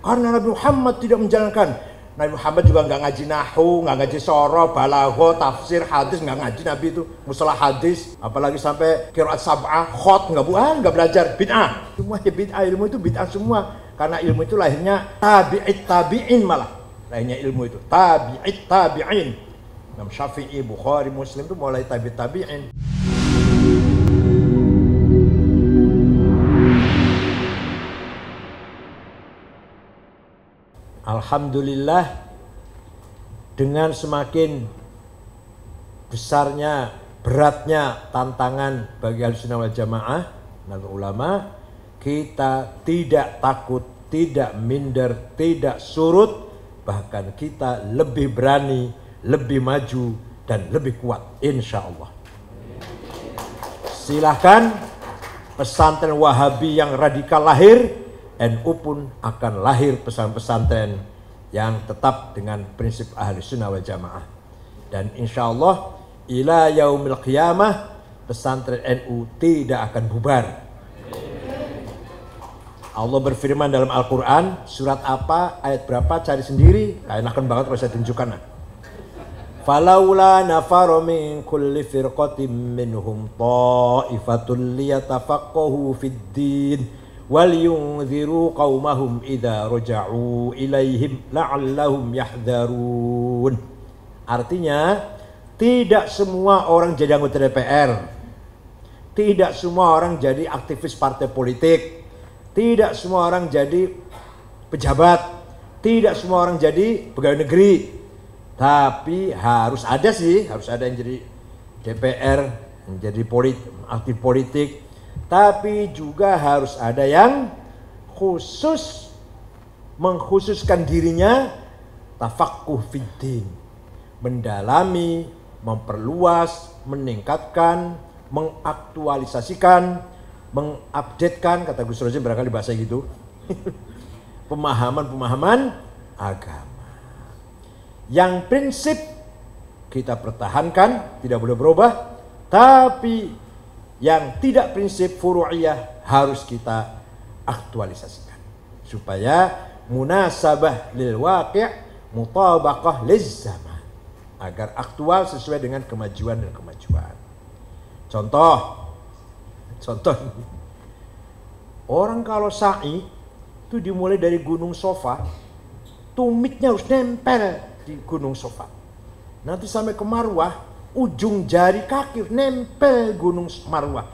Karena Nabi Muhammad tidak menjalankan. Nabi Muhammad juga nggak ngaji nahwu, nggak ngaji soroh, balaghah, tafsir, hadis, nggak ngaji Nabi itu. Mustalah hadis, apalagi sampai qiraat sab'ah, khot, nggak belajar. Bid'ah. Semua bid'ah, ilmu itu bid'ah semua. Karena ilmu itu lahirnya tabi'in malah. Lahirnya ilmu itu tabi'in. Imam Syafi'i, Bukhari, Muslim itu mulai tabi'in. Alhamdulillah, dengan semakin besarnya, beratnya tantangan bagi Ahlussunnah wal Jamaah, ulama, kita tidak takut, tidak minder, tidak surut, bahkan kita lebih berani, lebih maju, dan lebih kuat, insya Allah. Silahkan pesantren Wahabi yang radikal lahir, NU pun akan lahir pesantren yang tetap dengan prinsip Ahlussunnah wal Jamaah. Dan insya Allah ila yaumil qiyamah pesantren NU tidak akan bubar. Allah berfirman dalam Al-Quran, surat apa, ayat berapa, cari sendiri. Enakan banget kalau saya tunjukkan. Falaula nafara min kulli firqatin minhum ta'ifatun liyatafaqahu fid din wal yunziru qaumahum idza raja'u ilaihim la'allahum yahdharun. Artinya, tidak semua orang jadi anggota DPR, tidak semua orang jadi aktivis partai politik, tidak semua orang jadi pejabat, tidak semua orang jadi pegawai negeri. Tapi harus ada yang jadi DPR, yang jadi aktif politik. Tapi juga harus ada yang mengkhususkan dirinya tafaqquh fiddin, mendalami, memperluas, meningkatkan, mengaktualisasikan, mengupdatekan, kata Gus Rozin barangkali bahasa gitu, pemahaman agama. Yang prinsip kita pertahankan, tidak boleh berubah, tapi yang tidak prinsip furu'iyah harus kita aktualisasikan supaya munasabah lil waqi' mutabaqah liz zaman, agar aktual sesuai dengan kemajuan dan kemajuan. Contoh orang kalau sa'i itu dimulai dari Gunung Sofa, tumitnya harus nempel di Gunung Sofa, nanti sampai ke Marwah, ujung jari kaki nempel Gunung Marwah.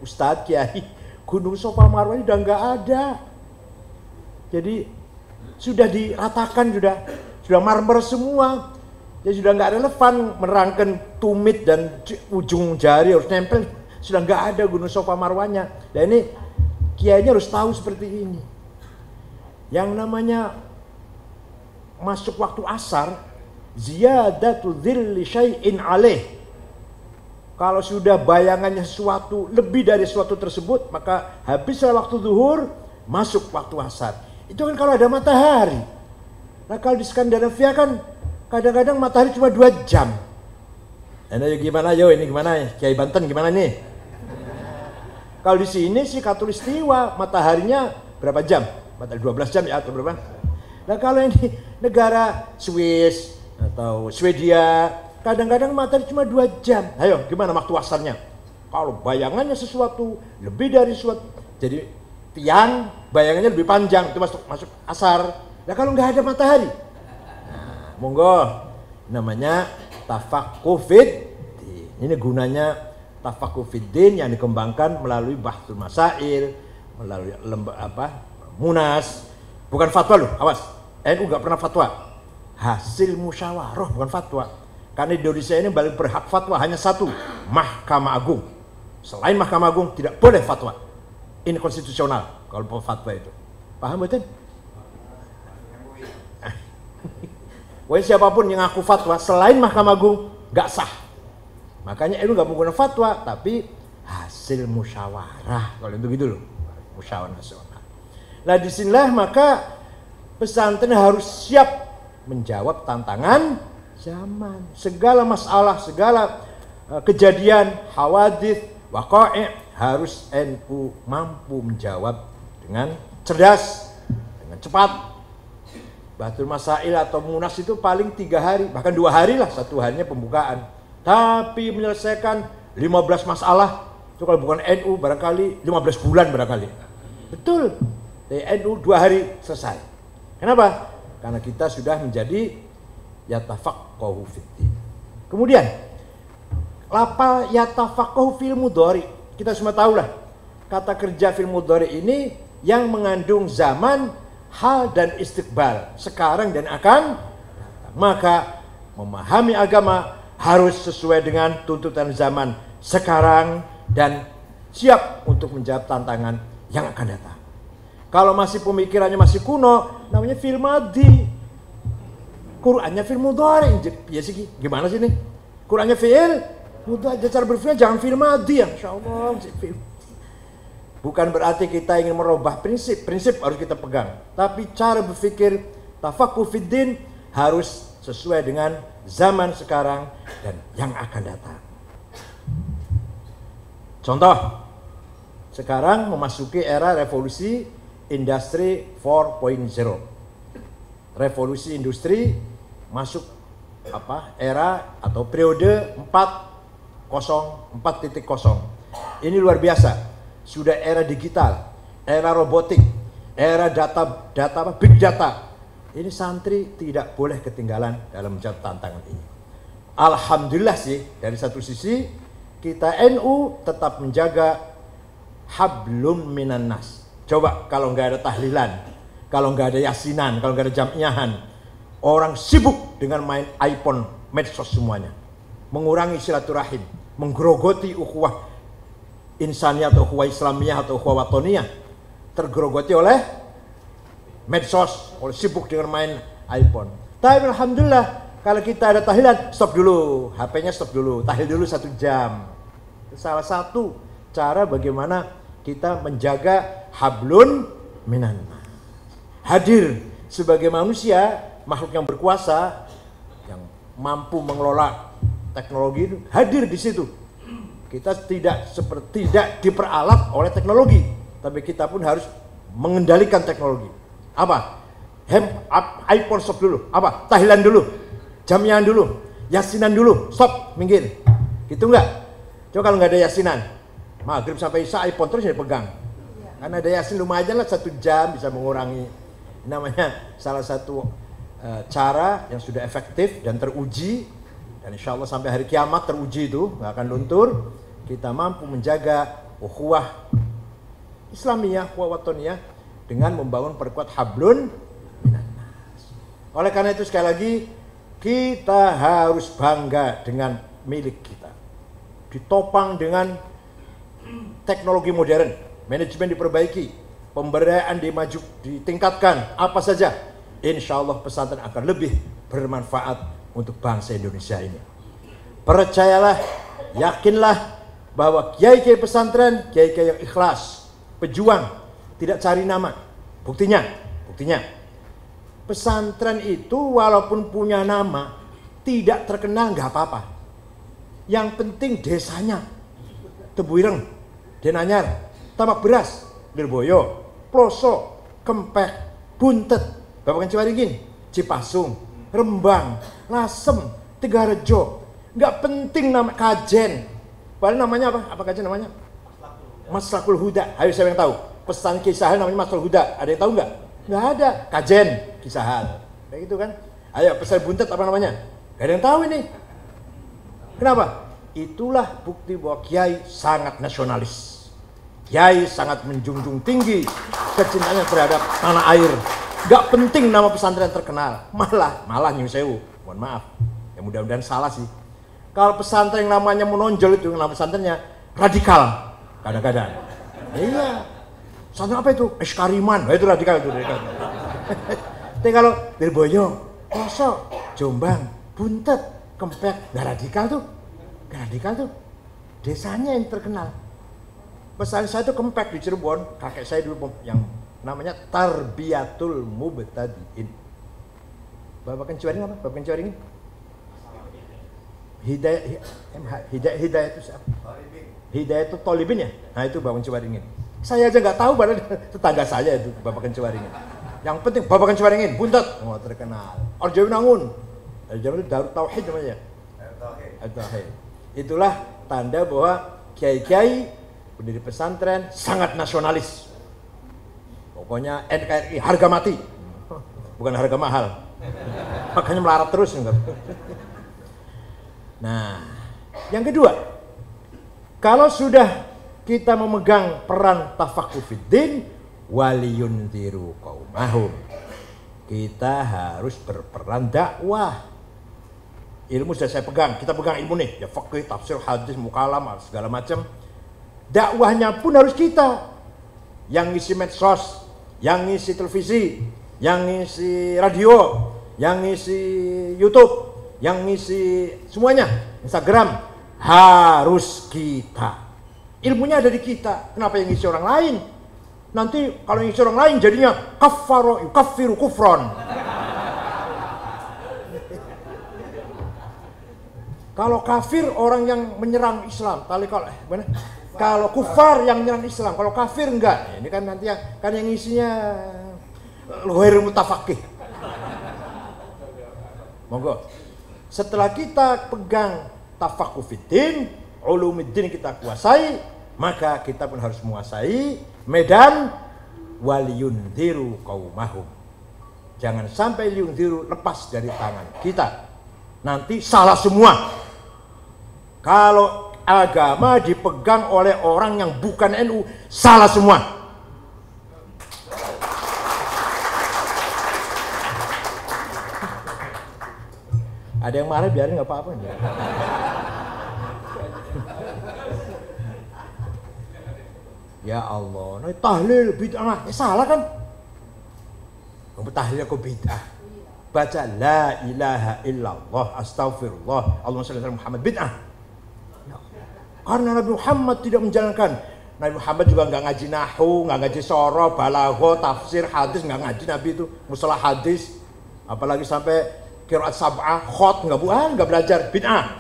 Ustadz Kiai, Gunung Sofa Marwah ini udah nggak ada. Jadi sudah diratakan, sudah marmer semua. Jadi sudah nggak relevan menerangkan tumit dan ujung jari harus nempel. Sudah nggak ada Gunung Sofa Marwahnya. Dan ini kiainya harus tahu seperti ini. Yang namanya masuk waktu asar, ziyadatu dhilli syai'in alaih. Kalau sudah bayangannya sesuatu lebih dari sesuatu tersebut, maka habislah waktu zuhur, masuk waktu asar. Itu kan kalau ada matahari. Nah kalau di Skandinavia kan kadang-kadang matahari cuma 2 jam. Ini gimana ini gimana ya? Kiai Banten gimana nih? Kalau di sini sih Katulistiwa mataharinya berapa jam? Matahari 12 jam ya atau berapa? Nah kalau ini negara Swiss atau Swedia, kadang-kadang matahari cuma 2 jam. Ayo, gimana waktu asarnya? Kalau bayangannya sesuatu lebih dari sesuatu, jadi tiang bayangannya lebih panjang, itu masuk asar. Nah kalau nggak ada matahari, nah, monggo, namanya tafaqquh fiddin. Ini gunanya tafaqquh fiddin yang dikembangkan melalui bahsul masail, melalui munas, bukan fatwa loh, awas. NU nggak pernah fatwa. Hasil musyawarah bukan fatwa. Karena Indonesia ini paling berhak fatwa hanya satu, Mahkamah Agung. Selain Mahkamah Agung tidak boleh fatwa. Ini konstitusional kalau fatwa itu. Paham betul? Wah, siapapun yang ngaku fatwa selain Mahkamah Agung nggak sah. Makanya NU nggak menggunakan fatwa, tapi hasil musyawarah. Kalau itu gitu loh, musyawarah nasional. Nah disinilah maka pesantren harus siap menjawab tantangan zaman. Segala masalah, segala kejadian, hawadits, waqa'i' harus NU mampu menjawab dengan cerdas, dengan cepat. Batul Masail atau Munas itu paling 3 hari, bahkan 2 hari lah, 1 harinya pembukaan. Tapi menyelesaikan 15 masalah, itu kalau bukan NU barangkali 15 bulan barangkali. Betul, dari NU 2 hari selesai. Kenapa? Karena kita sudah menjadi yatafaqahu fiddin. Kemudian, lafal yatafaqahu fil mudhari. Kita semua tahulah, kata kerja fil mudhari ini yang mengandung zaman, hal dan istiqbal, sekarang dan akan datang. Maka memahami agama harus sesuai dengan tuntutan zaman sekarang dan siap untuk menjawab tantangan yang akan datang. Kalau masih pemikirannya masih kuno, namanya fil madhi. Qurannya fil mudhari. Ya sih, gimana sih nih? Qurannya fil mudhari, cara berpikir jangan fil madhi ya. Insyaallah. Bukan berarti kita ingin merubah prinsip harus kita pegang. Tapi cara berpikir tafaqquh fiddin harus sesuai dengan zaman sekarang dan yang akan datang. Contoh, sekarang memasuki era revolusi industri 4.0. Revolusi industri masuk era atau periode 4.0. Ini luar biasa. Sudah era digital, era robotik, era big data. Ini santri tidak boleh ketinggalan dalam menjawab tantangan ini. Alhamdulillah sih, dari satu sisi kita NU tetap menjaga hablum minan nas. Coba kalau nggak ada tahlilan, kalau nggak ada yasinan, kalau nggak ada jamiahan, orang sibuk dengan main iPhone, medsos semuanya, mengurangi silaturahim, menggerogoti ukhuwah insaniyah atau ukhuwah islamiyah atau ukhuwah watoniyah, tergerogoti oleh medsos, oleh sibuk dengan main iPhone. Tapi alhamdulillah kalau kita ada tahlilan, stop dulu, HP-nya stop dulu, tahlil dulu 1 jam. Salah satu cara bagaimana kita menjaga hablun minan nas. Hadir sebagai manusia, makhluk yang berkuasa, yang mampu mengelola teknologi itu, hadir di situ. Kita tidak diperalat oleh teknologi, tapi kita pun harus mengendalikan teknologi. Apa? iPhone stop dulu. Apa? Tahlilan dulu, jamiahan dulu, yasinan dulu, stop, minggir. Gitu enggak? Coba kalau nggak ada yasinan, maghrib sampai isya iPhone terus dipegang. Karena ada yasin lumayan lah 1 jam bisa mengurangi. Namanya salah satu cara yang sudah efektif dan teruji. Dan insya Allah sampai hari kiamat teruji itu, nggak akan luntur. Kita mampu menjaga ukhuwah Islamiyah, ukhuwah watoniyah dengan membangun perkuat hablun minan nas. Oleh karena itu sekali lagi, kita harus bangga dengan milik kita. Ditopang dengan teknologi modern, manajemen diperbaiki, pemberdayaan ditingkatkan, apa saja. Insya Allah pesantren akan lebih bermanfaat untuk bangsa Indonesia ini. Percayalah, yakinlah bahwa kiai-kiai pesantren, kiai-kiai yang ikhlas, pejuang, tidak cari nama. Buktinya, pesantren itu walaupun punya nama, tidak terkenal nggak apa-apa. Yang penting desanya, Tebuireng, Denanyar, Tambak Beras, Lirboyo, Ploso, Kempek, Buntet, Babakan Ciwaringin, Cipasung, Rembang, Lasem, Tegarejo. Nggak penting nama Kajen. Padahal namanya apa? Apa Kajen namanya? Maslakul Huda. Ayo siapa yang tahu? Pesan Kisahal namanya Maslakul Huda. Ada yang tahu nggak? Nggak ada. Kajen Kisahal. Kayak gitu kan? Ayo pesan Buntet apa namanya? Nggak ada yang tahu ini. Kenapa? Itulah bukti bahwa Kiai sangat nasionalis. Kiai sangat menjunjung tinggi kecintaannya terhadap tanah air. Nggak penting nama pesantren terkenal. Malah nyuwun sewu. Mohon maaf. Ya mudah-mudahan salah sih. Kalau pesantren yang namanya menonjol itu, nama pesantrennya radikal kadang-kadang. Iya. Pesantren apa itu? Eskariman. Nah, itu radikal itu. Tapi kalau Lirboyo, Ploso, Jombang, Buntet, Kempek, nggak radikal tuh. Nggak radikal tuh. Desanya yang terkenal. Pesantren saya itu Kempek di Cirebon. Kakek saya dulu yang namanya Tarbiyatul Mubtadiin. Babakan Ciwaringin apa? Babakan Ciwaringin? Hidayah itu siapa? Hidayah itu Tolibin ya? Nah itu Babakan Ciwaringin. Saya aja nggak tahu, padahal tetangga saya itu Babakan Ciwaringin. Yang penting babakan Ciwaringin, buntet. Oh, terkenal. Orjo Winangun. Zaman itu Darut Tauhid namanya. Tauhid. Itulah tanda bahwa kiai-kiai pendiri pesantren sangat nasionalis. Pokoknya NKRI harga mati. Bukan harga mahal. Makanya melarat terus. Nah, yang kedua, kalau sudah kita memegang peran tafaqquh fiddin waliyunziru qaumahum, kita harus berperan dakwah. Ilmu sudah saya pegang, kita pegang ilmu nih, ya fikih, tafsir, hadis, mukalam, segala macam. Dakwahnya pun harus kita. Yang ngisi medsos, yang ngisi televisi, yang ngisi radio, yang ngisi YouTube, yang ngisi semuanya, Instagram, harus kita. Ilmunya ada di kita. Kenapa yang ngisi orang lain? Nanti kalau yang ngisi orang lain jadinya kafiru kufron. Kalau kafir orang yang menyerang Islam, kalau kufar yang menyerang Islam, kalau kafir enggak. Ini kan nanti yang isinya ghair mutafaqih. Monggo. Setelah kita pegang tafaqquh fiddin, ulumuddin kita kuasai, maka kita pun harus menguasai medan waliyunziru qaumahum. Jangan sampai liyunziru lepas dari tangan kita. Nanti salah semua. Kalau agama dipegang oleh orang yang bukan NU, salah semua. Ada yang marah, biarin, nggak apa-apa. Ya Allah, nah tahlil bid'ah, salah kan? Kamu tahlil aku bid'ah. Baca la ilaha illallah astaghfirullah Allahumma shalli ala Muhammad, bid'ah. Karena Nabi Muhammad tidak menjalankan. Nabi Muhammad juga nggak ngaji nahwu, nggak ngaji soroh, balaghah, tafsir, hadis, nggak ngaji Nabi itu, mustalah hadis, apalagi sampai qiraat sab'ah, khot, nggak belajar, bid'ah.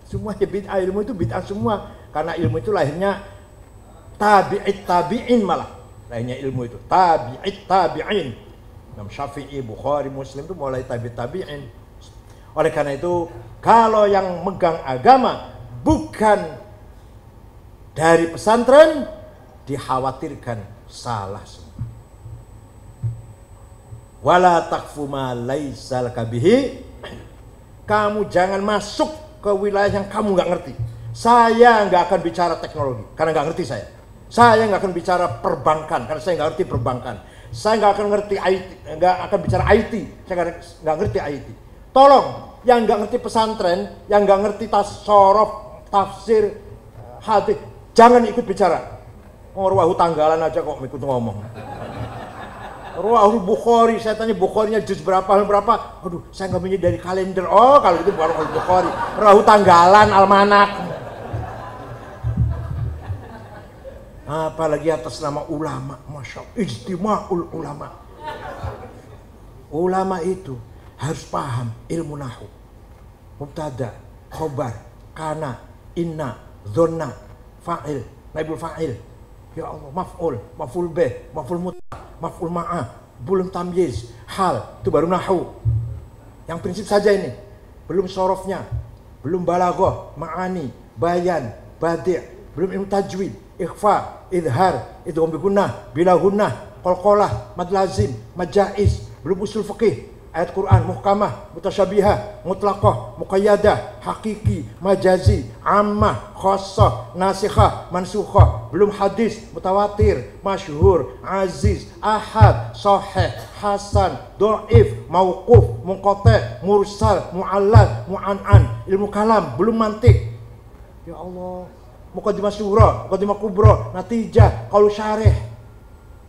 Semuanya bid'ah, ilmu itu bid'ah semua. Karena ilmu itu lahirnya tabi'in malah. Lahirnya ilmu itu tabi'in. Imam Syafi'i, Bukhari, Muslim itu mulai tabi'in. Oleh karena itu, kalau yang megang agama bukan dari pesantren, dikhawatirkan salah semua. Wala taqfu ma laisa laka bihi. Kamu jangan masuk ke wilayah yang kamu nggak ngerti. Saya nggak akan bicara teknologi karena nggak ngerti saya. Saya nggak akan bicara perbankan karena saya nggak ngerti perbankan. Saya nggak akan ngerti IT, nggak akan bicara IT. Saya nggak ngerti IT. Tolong, yang nggak ngerti pesantren, yang nggak ngerti tasawuf, tafsir, hadis, jangan ikut bicara. Ruwahu tanggalan aja kok ikut ngomong. Ruwahul Bukhari, saya tanya Bukharinya juz berapa. Aduh, saya nggak punya dari kalender. Oh, kalau itu bukan Ruwahul Bukhari. Ruwahu tanggalan, almanak. Apalagi atas nama ulama, masya Allah, ijtima'ul ulama. Ulama itu harus paham ilmu nahwu, mubtada, khobar, kana, inna, dzonna, fa'il, naibul fa'il, ya Allah, maf'ul, maf'ul bih, maf'ul mutlaq, maf'ul ma'ah, belum tamyiz, hal, itu baru nahwu. Yang prinsip saja ini, belum sorofnya, belum balaghah, ma'ani, bayan, badi', belum ilmu tajwid, ikhfa, idhar, idgham bi gunnah, bila gunnah, qalqalah, mad lazim, majaiz, belum usul fikih, ayat Quran muhkamah, mutasyabihah, mutlaqah, muqayyadah, hakiki, majazi, ammah, khassah, nasikhah, mansukhah, belum hadis, mutawatir, masyhur, aziz, ahad, sahih, hasan, dhaif, mauquf, munqati', mursal, mu'allal, mu'an'an, ilmu kalam, belum mantik. Ya Allah, muqaddimah surah, muqaddimah kubra, natijah, qaul syarih,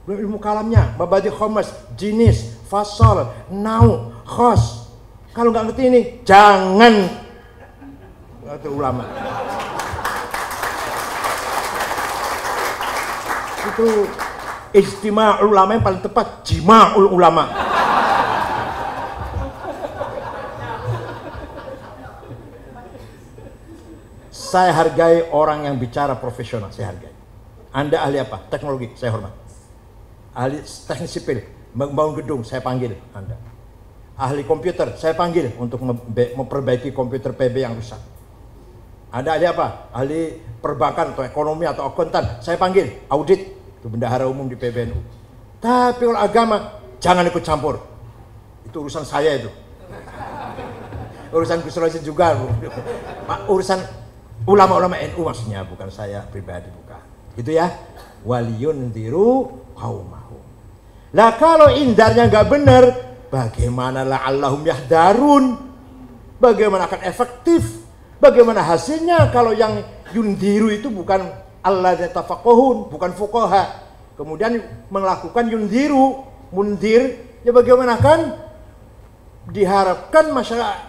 belum ilmu kalamnya, mabadi khamas, jinis, fasal, nau, khas. Kalau nggak ngerti ini, jangan ngerti ulama. Itu ijtima'ul ulama yang paling tepat, jima'ul ulama. Saya hargai orang yang bicara profesional, saya hargai. Anda ahli apa? Teknologi, saya hormat. Ahli teknik sipil, Membangun gedung, saya panggil Anda. Ahli komputer, saya panggil untuk memperbaiki komputer PB yang rusak. Ada ahli apa? Ahli perbankan atau ekonomi atau akuntan, saya panggil audit, itu bendahara umum di PBNU. Tapi kalau agama, jangan ikut campur. Itu urusan saya itu. Urusan Gus Rozi juga, urusan ulama-ulama NU maksudnya, bukan saya pribadi, bukan. Gitu ya. Waliyunziru qaumahum. Lah kalau indarnya nggak benar, bagaimana la'allahum yahdarun? Bagaimana akan efektif? Bagaimana hasilnya kalau yang yundiru itu bukan alladzina tafaqahun, bukan fuqaha. Kemudian melakukan yundiru, mundir, ya bagaimana kan? Diharapkan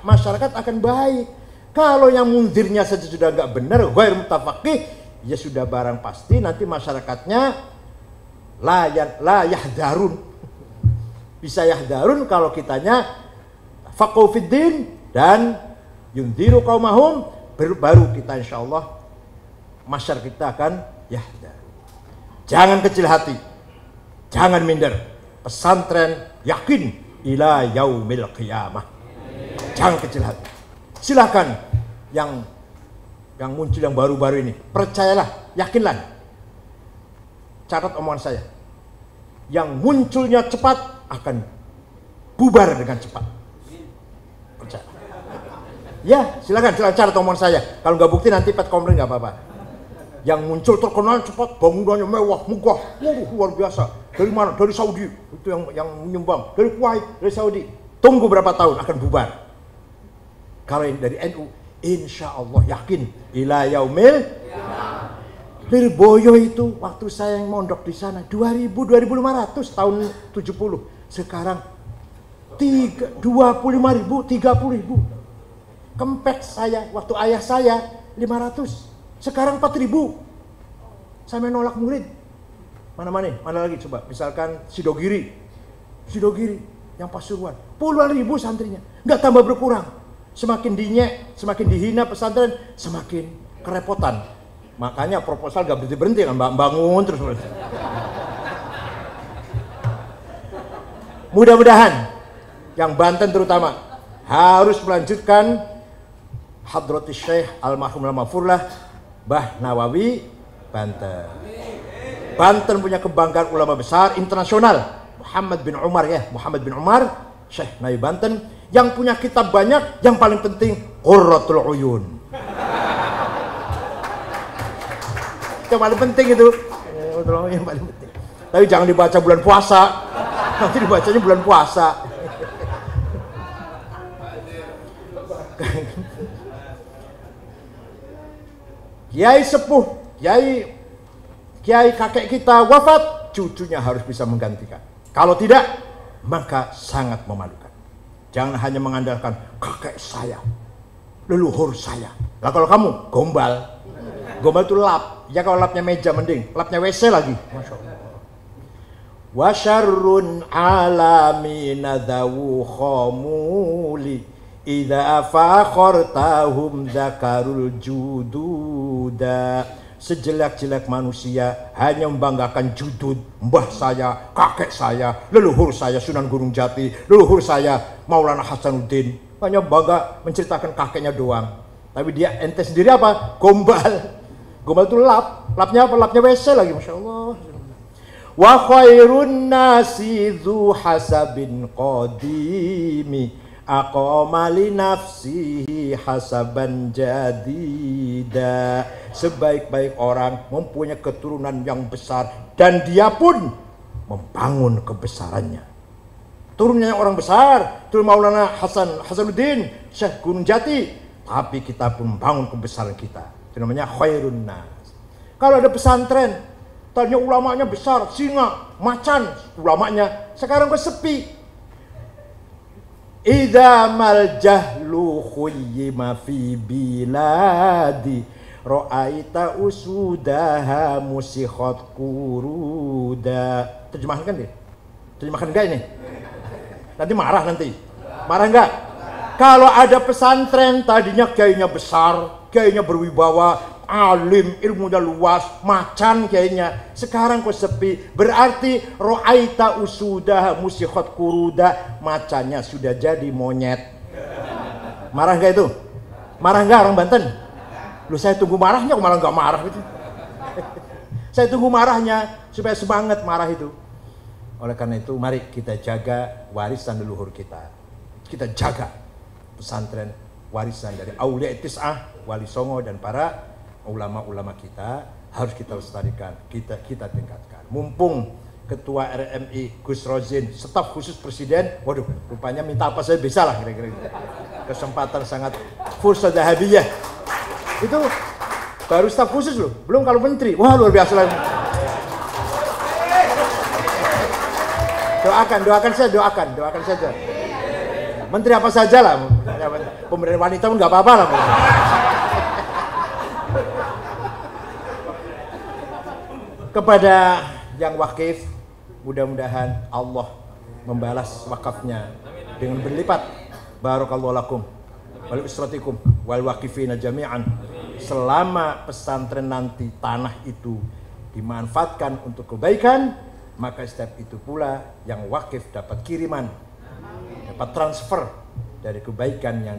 masyarakat akan baik. Kalau yang mundirnya saja sudah nggak benar, ghair mutafaqih, ya sudah barang pasti nanti masyarakatnya la yahdarun. Bisa yahdarun kalau kitanya faqahu fiddin dan yundiru qaumahum, baru kita insyaallah masyarakat kita akan yahdar. Jangan kecil hati, jangan minder. Pesantren yakin ila yaumil qiyamah. Jangan kecil hati. Silakan yang muncul yang baru-baru ini, percayalah, yakinlah. Catat omongan saya. Yang munculnya cepat akan bubar dengan cepat. Percaya. Ya, silakan catat omongan saya. Kalau nggak bukti nanti pet komplain nggak apa-apa. Yang muncul terkenal cepat, bangunannya mewah, megah, luar biasa. Dari mana? Dari Saudi. Itu yang menyumbang. Dari Kuwait, dari Saudi. Tunggu berapa tahun akan bubar. Kalau yang dari NU, insya Allah yakin ila yaumil. Lirboyo itu waktu saya yang mondok di sana 2.500 tahun 70. Sekarang 25.000, 30.000. Kempek saya waktu ayah saya 500. Sekarang 4.000. Saya nolak murid. Mana lagi coba? Misalkan Sidogiri yang Pasuruan. Puluhan ribu santrinya. Nggak tambah berkurang. Semakin dinyek, semakin dihina pesantren, semakin kerepotan. Makanya proposal nggak berhenti kan, bangun terus. Mudah-mudahan yang Banten terutama harus melanjutkan Hadratus Syekh Almarhum Al-Mafurlah Bah Nawawi Banten. Banten punya kebanggaan ulama besar internasional. Muhammad bin Umar, Syekh Nawawi Banten, yang punya kitab banyak, yang paling penting Qurratul Uyun. Yang paling penting itu. Yang paling penting. Tapi jangan dibaca bulan puasa. Nanti dibacanya bulan puasa. Kiai sepuh, kiai kakek kita wafat, cucunya harus bisa menggantikan. Kalau tidak, maka sangat memalukan. Jangan hanya mengandalkan kakek saya, leluhur saya. Lah kalau kamu gombal itu lap. Ya kalau lapnya meja mending, lapnya WC lagi. Masya Allah. Wa syarrun alamina dawu khamuli idza fakhartahum zakarul jududa. Sejelek-jelek manusia hanya membanggakan judud, mbah saya, kakek saya, leluhur saya Sunan Gunung Jati, leluhur saya Maulana Hasanuddin. Hanya bangga menceritakan kakeknya doang. Tapi dia ente sendiri apa? Gombal. Gombal itu lapnya apa? Lapnya WC lagi, Masya Allah. Wa khairun nasi dzu hasabin qadimi aqama li nafsihi hasaban jadida. Sebaik-baik orang mempunyai keturunan yang besar dan dia pun membangun kebesarannya. Turunnya orang besar, turun Maulana Hasanuddin, Syekh Gunung Jati, tapi kita pun membangun kebesaran kita. Itu namanya khairun nas. Kalau ada pesantren, tadinya ulamanya besar, singa, macan ulamanya, sekarang sepi. Idza mal jahlu khuyyima fi biladi ra'aita usudaha musikhat kuruda. Terjemahkan deh. Terjemahkan enggak ini? Nanti marah nanti. Marah enggak? Kalau ada pesantren tadinya kiainya besar, kiainya berwibawa, alim, ilmunya luas, macan kayaknya. Sekarang kok sepi. Berarti ro'aita usudah musikhat kuruda, macannya sudah jadi monyet. Marah gak itu? Marah gak orang Banten? Lu saya tunggu marahnya, kok malah gak marah gitu. Saya tunggu marahnya supaya semangat marah itu. Oleh karena itu mari kita jaga warisan leluhur kita. Kita jaga pesantren warisan dari Aulia Tis'ah, Wali Songo dan para ulama-ulama kita harus kita lestarikan, kita tingkatkan. Mumpung Ketua RMI Gus Rozin, staf khusus Presiden, waduh rupanya minta apa saya bisa lah kira-kira. Kesempatan sangat fursa dahabiyah. Itu baru staf khusus loh, belum kalau menteri. Wah luar biasa lah. Doakan saja. Menteri apa saja lah. Pemberdayaan wanita pun nggak apa-apa lah. Kepada yang wakif, mudah-mudahan Allah membalas wakafnya dengan berlipat. Barakallahu lakum wal usratikum wal waqifina jami'an. Selama pesantren nanti tanah itu dimanfaatkan untuk kebaikan, maka setiap itu pula yang wakif dapat kiriman, dapat transfer dari kebaikan yang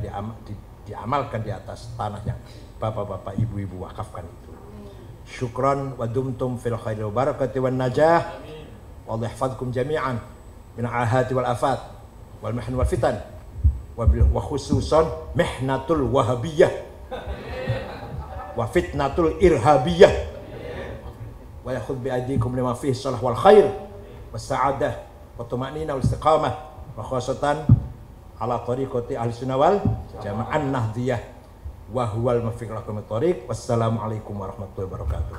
diamalkan di atas tanah yang bapak-bapak ibu-ibu wakafkan itu. Syukran wa dumtum fil khairi wa barakati wan najah. Wallahu yahfazkum jami'an min ahati wal afat wal mihan wal fitan wa khususan mihnatul wahabiyah wa fitnatul irhabiyah wa yakhudh bi aydikum lima fihi salah wal khair was sa'adah wa tuma'nina wal istiqamah wa khasatan ala tariqati ahli sunnah wal jama'an nahdiyah wa huwal muwaffiq lakum at-thariq. Wassalamu alaikum warahmatullahi wabarakatuh.